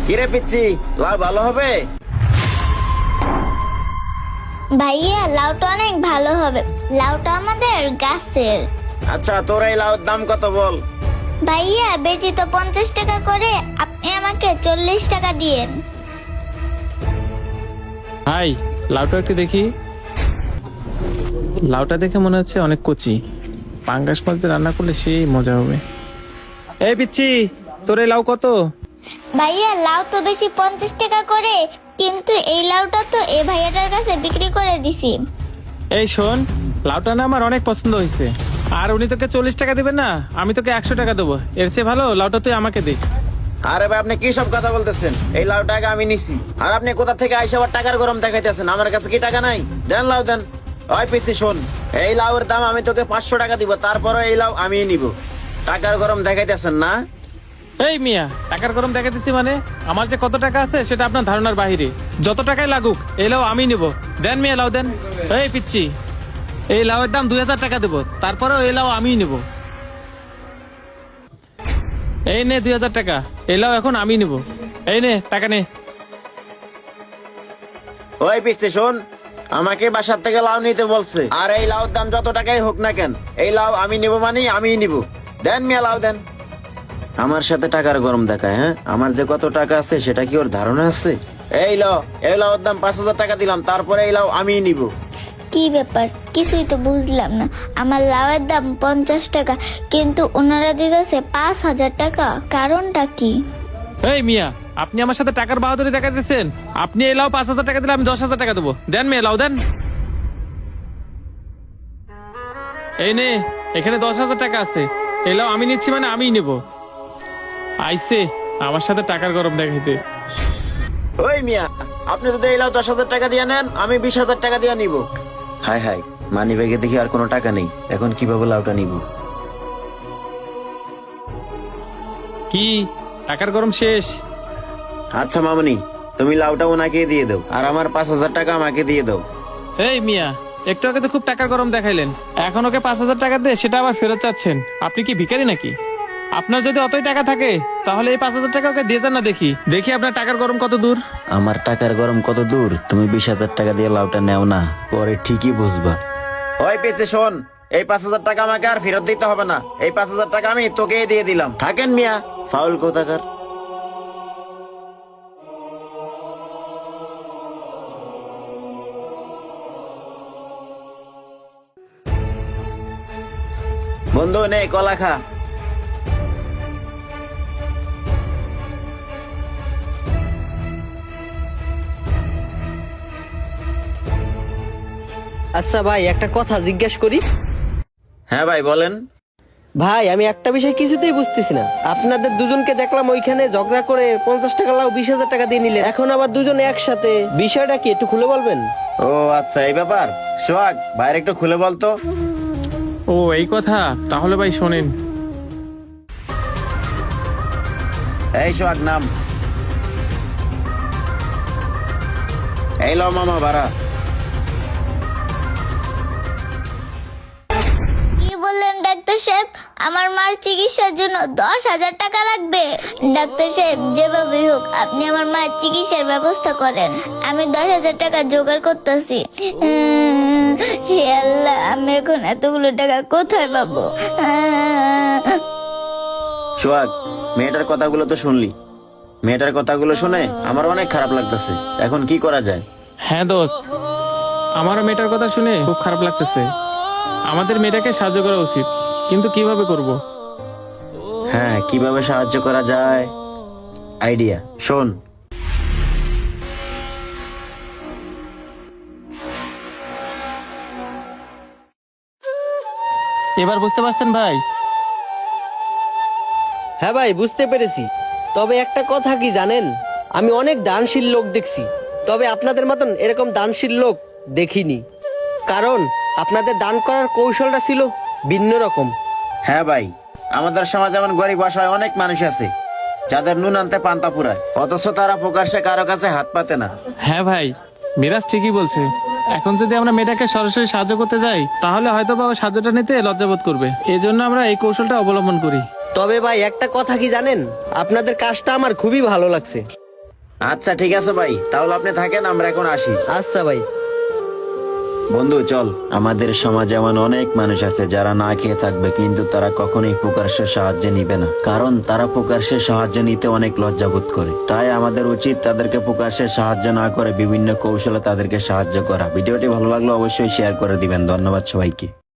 কিরে পিচ্ছি, লাউ ভালো হবে? ভাইয়া লাউটা অনেক ভালো হবে, লাউটা আমাদের গাছের। আচ্ছা, তোর এই লাউর দাম কত বল? ভাইয়া বেচি তো 50 টাকা করে, আপনি আমাকে 40 টাকা দিয়েন। ভাই লাউটা একটু দেখি। লাউটা দেখে মনে হচ্ছে অনেক কচি, পাঙ্গাস মাছ দিয়ে রান্না করলে সেই মজা হবে। এই পিচ্ছি, তোর এই লাউ কত? ভাইয়া লাউ তো বেশি 50 টাকা করে, কিন্তু এই লাউটা তো এই ভাইয়াটার কাছে বিক্রি করে দিছি। এই শোন, লাউটা না আমার অনেক পছন্দ হয়েছে, আর উনি তোকে 40 টাকা দেবেন না, আমি তোকে 100 টাকা দেবো। এর চেয়ে ভালো লাউটা তুই আমাকে দে। আরে ভাই, আপনি কি সব কথা বলতেছেন? এই লাউ টাকা আমি নিছি, আর আপনি কোথা থেকে আইসা আবার টাকার গরম দেখাইতেছেন? আমার কাছে কি টাকা নাই? দেন লাউ দেন। ওই পিচ্ছি শোন, এই লাউয়ের দাম আমি তোকে 500 টাকা দিব, তারপরে এই লাউ আমি নিব। টাকার গরম দেখাইতেছেন না? এই মিয়া, টাকার গরম দেখাতেছি মানে? আমার যে কত টাকা আছে সেটা আপনার ধারণার বাহিরে। যত টাকাই লাগুক এই লাউ আমি নিব। দেন মিয়া লাউ দেন। এই পিচ্ছি, এই লাউয়ের দাম 2000 টাকা দেবো, তারপরেও এই লাউ আমিই নেব। এই নে 2000 টাকা, এই লাউ এখন আমি নেব। এই নে টাকা নে। ওই পিচ্ছি শোন, আমাকে বাসার থেকে লাউ নিতে বলছে, আর এই লাউর দাম যত টাকাই হোক না কেন, এই লাউ আমি নিব মানে আমিই নিব। দেন মিয়া লাউ দেন। আমার সাথে টাকার গরম দেখায়, হ্যাঁ? আমার যে কত টাকা আছে সেটা কি ওর ধারণা আছে? এই লাউর দাম 5000 টাকা দিলাম, তারপরে এই লাউ আমিই নিব। কি ব্যাপার, কিছুই তো বুঝলাম না। আমার লাউয়ের দাম 50 টাকা, কিন্তু ওনারা দিতেছে 5000 টাকা, কারণটা কি? এই মিয়া, আপনি আমার সাথে টাকার বাহাদুরি দেখাতেছেন? আপনি এই লাউ 5000 টাকা দিলে আমি 10,000 টাকা দেবো। দেন মিয়া লাউ দেন। এই নে, এখানে 10,000 টাকা আছে, এই লাউ আমি নিচ্ছি মানে আমিই নেব। আইসে আমার সাথে টাকার গরম দেখাইতে। ওই মিয়া, আপনি যদি এই লাউ 10,000 টাকা দিয়ে নেন, আমি 20,000 টাকা দিয়ে নিব। হাই হাই, মানি ব্যাগে দেখি আর কোনো টাকা নেই, এখন কিভাবে লাউটা নিব? কি টাকার গরম শেষ? আচ্ছা মামনি, তুমি লাউটা ওনাকে দিয়ে দাও, আর আমার 5000 টাকা আমাকে দিয়ে দাও। এই মিয়া, একটু আগে তো খুব টাকার গরম দেখাইলেন, এখন ওকে 5000 টাকা দিয়ে সেটা আবার ফেরত চাচ্ছেন? আপনি কি ভিখারি নাকি? আপনার যদি অতই টাকা থাকে তাহলে এই 5000 টাকা ওকে দিয়ে যান না, দেখি দেখি আপনার টাকার গরম কত দূর। আমার টাকার গরম কত দূর? তুমি 20,000 টাকা দিয়ে লাউটা নেও না, পরে ঠিকই বুঝবা। ওই পেছে শোন, এই 5000 টাকা আমাকে আর ফেরত দিতে হবে না, এই 5000 টাকা আমি তোকে দিয়ে দিলাম। থাকেন মিয়া, ফাউল কোথাকার। বন্ধু নে কলা খা। আচ্ছা ভাই, একটা কথা জিজ্ঞেস করি। হ্যাঁ ভাই বলেন। ভাই আমি একটা বিষয় কিছুতেই বুঝতেছি না, আপনাদের দুজনকে দেখলাম ওইখানে ঝগড়া করে 50 টাকা লাউ 20,000 টাকা দিয়ে নিলেন, এখন আবার দুজনে একসাথে, বিষয়টা কি একটু খুলে বলবেন? ও আচ্ছা, এই ব্যাপার। সোহাগ, বাইরে একটু খুলে বলতো। ও এই কথা, তাহলে ভাই শোনেন। এই সোহাগ নাম। এই লো মামা ভাড়া। কি বললেন ডাক্তার সাহেব? আমার মার চিকিৎসার জন্য 10,000 টাকা লাগবে? ডাক্তার সাহেব, যেভাবে হোক আপনি আমার মায়ের চিকিৎসার ব্যবস্থা করেন, আমি 10,000 টাকা জোগাড় করতেছি। হে আল্লাহ, আমি এখন এতগুলো টাকা কোথায় পাবো? সোহাগ, মেয়েটার কথাগুলো তো শুনলি, মেয়েটার কথাগুলো শুনে আমার অনেক খারাপ লাগতেছে, এখন কি করা যায়? হ্যাঁ দোস্ত, আমারও মেয়েটার কথা শুনে খুব খারাপ লাগতেছে। আমাদের মেয়েটাকে সাহায্য করা উচিত, কিন্তু কিভাবে করব? হ্যাঁ, কিভাবে সাহায্য করা যায়, আইডিয়া শোন। এবার বুঝতে পারছেন ভাই? হ্যাঁ ভাই, বুঝতে পেরেছি। তবে একটা কথা কি জানেন, আমি অনেক দানশীল লোক দেখছি, তবে আপনাদের মতন এরকম দানশীল লোক দেখিনি, কারণ আপনাদের দান করার কৌশলটা ছিল ভিন্ন রকম। হ্যাঁ ভাই, আমাদের সমাজে এমন গরিব অসহায় অনেক মানুষ আছে যাদের নুন আনতে পান্তা পুরায়, অথচ তারা প্রকাশ্যে কারো কাছে হাত পাতে না। হ্যাঁ ভাই, মিরাজ ঠিকই বলছে। এখন যদি আমরা মেয়েটাকে সরাসরি সাহায্য করতে যাই তাহলে হয়তো বা ও সাহায্যটা নিতে লজ্জাবোধ করবে, এই জন্য আমরা এই কৌশলটা অবলম্বন করি। তবে ভাই একটা কথা কি জানেন, আপনাদের কাজটা আমার খুবই ভালো লাগছে। আচ্ছা ঠিক আছে ভাই, তাহলে আপনি থাকেন, আমরা এখন আসি। আচ্ছা ভাই। বন্ধু চল, আমাদের সমাজে এমন অনেক মানুষ আছে যারা না খেয়ে থাকবে, কিন্তু তারা কখনোই প্রকাশ্যে সাহায্য নিবে না, কারণ তারা প্রকাশ্যে সাহায্য নিতে অনেক লজ্জাবোধ করে। তাই আমাদের উচিত তাদেরকে প্রকাশ্যে সাহায্য না করে বিভিন্ন কৌশলে তাদেরকে সাহায্য করা। ভিডিওটি ভালো লাগলে অবশ্যই শেয়ার করে দিবেন। ধন্যবাদ সবাইকে।